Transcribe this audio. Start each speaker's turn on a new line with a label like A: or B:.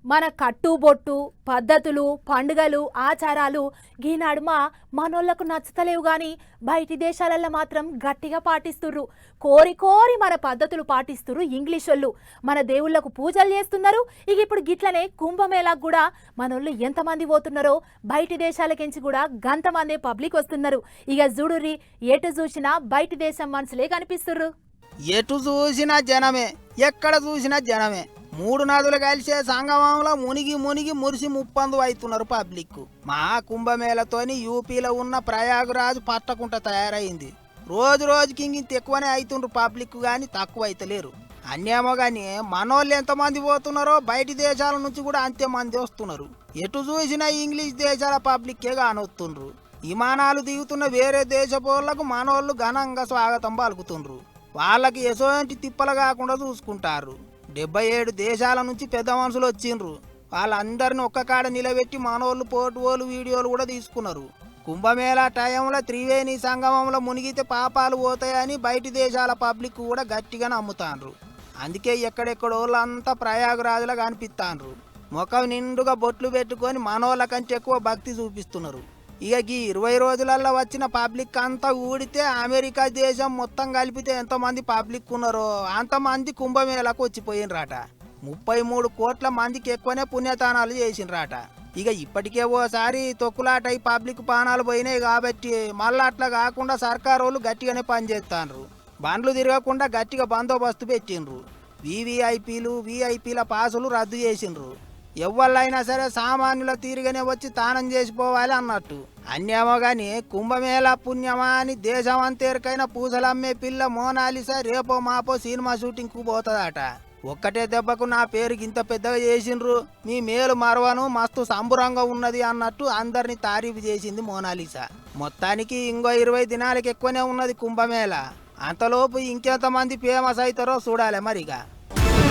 A: మన కట్టుబొట్టు పద్ధతులు పండుగలు ఆచారాలు గీనాడుమ మనోళ్లకు నచ్చుతలేవు గాని బయటి దేశాలల్లో మాత్రం గట్టిగా పాటిస్తుర్రు. కోరి కోరి మన పద్ధతులు పాటిస్తుర్రు ఇంగ్లీషోళ్ళు. మన దేవుళ్లకు పూజలు చేస్తున్నారు. ఇక ఇప్పుడు గిట్లనే కుంభమేళాకు కూడా మనోళ్ళు ఎంతమంది పోతున్నారో బయటి దేశాలకించి కూడా గంతమందే పబ్లిక్ వస్తున్నారు. ఇక జుడురి ఎటు చూసినా బయటి దేశం మనుషులే కనిపిస్తుర్రు.
B: ఎటు చూసినా జనమే, ఎక్కడ చూసినా జనమే. మూడు నదులు కలిసే సంగమంలో మునిగి మునిగి మురిసి ముప్పందు అవుతున్నారు పబ్లిక్. మహా కుంభమేళతోని యూపీలో ఉన్న ప్రయాగరాజు పట్టకుంట తయారైంది. రోజు రోజుకి ఇంత ఎక్కువనే అవుతుండ్రు పబ్లిక్ గాని తక్కువ అయితలేరు. అన్నేమో గాని మనోళ్ళు ఎంతమంది పోతున్నారో బయటి దేశాల నుంచి కూడా అంతే మంది వస్తున్నారు. ఎటు చూసినా ఇంగ్లీష్ దేశాల పబ్లిక్కే కానొస్తుండ్రు. విమానాలు దిగుతున్న వేరే దేశపోళ్లకు మనోళ్ళు ఘనంగా స్వాగతం పలుకుతుండ్రు. వాళ్ళకి ఎసోంటి తిప్పలు కాకుండా చూసుకుంటారు. 77 దేశాల నుంచి పెద్ద మనుషులు వచ్చిండ్రు. వాళ్ళందరిని ఒక్క కాడ నిలబెట్టి మనోళ్ళు ఫోటోలు వీడియోలు కూడా తీసుకున్నారు. కుంభమేళా టైంలో త్రివేణి సంగమంలో మునిగితే పాపాలు పోతాయని బయటి దేశాల పబ్లిక్ కూడా గట్టిగా నమ్ముతాండ్రు. అందుకే ఎక్కడెక్కడోళ్ళంతా ప్రయాగరాజులా కనిపిస్తాండ్రు. ముఖం నిండుగా బొట్లు పెట్టుకొని మనోళ్ళ కంటే ఎక్కువ భక్తి చూపిస్తున్నారు. ఇక ఈ 20 రోజులలో వచ్చిన పబ్లిక్ అంతా ఊడితే అమెరికా దేశం మొత్తం కలిపితే ఎంతమంది పబ్లిక్ ఉన్నారో అంతమంది కుంభమేళకు వచ్చిపోయినరాట. 33 కోట్ల మందికి ఎక్కువనే పుణ్యతానాలు చేసినరాట. ఇక ఇప్పటికే ఓసారి తొక్కులాటై పబ్లిక్ పానాలు పోయినాయి కాబట్టి మళ్ళీ అట్లా కాకుండా సర్కారు వాళ్ళు గట్టిగానే పనిచేస్తాండ్రు. బండ్లు తిరగకుండా గట్టిగా బందోబస్తు పెట్టిండ్రు. వీవీఐపీల పాసులు రద్దు చేసిండ్రు. ఎవళ్ళైనా సరే సామాన్యుల తీరుగానే వచ్చి తానం చేసిపోవాలి అన్నట్టు. అన్నేమో గాని కుంభమేళా పుణ్యమా అని దేశమంతేరికైన పూసలమ్మే పిల్ల మోనాలిసా రేపో మాపో సినిమా షూటింగ్ కు పోతుందట. ఒక్కటే దెబ్బకు నా పేరు ఇంత పెద్దగా చేసిండ్రు, మీ మేలు మరవను, మస్తు సంబురంగా ఉన్నది అన్నట్టు అందరినీ తారీఫు చేసింది మోనాలిసా. మొత్తానికి ఇంకో 20 దినాలకి ఎక్కువనే ఉన్నది కుంభమేళా. అంతలోపు ఇంకెంతమంది ఫేమస్ అవుతారో చూడాలి మరిగా.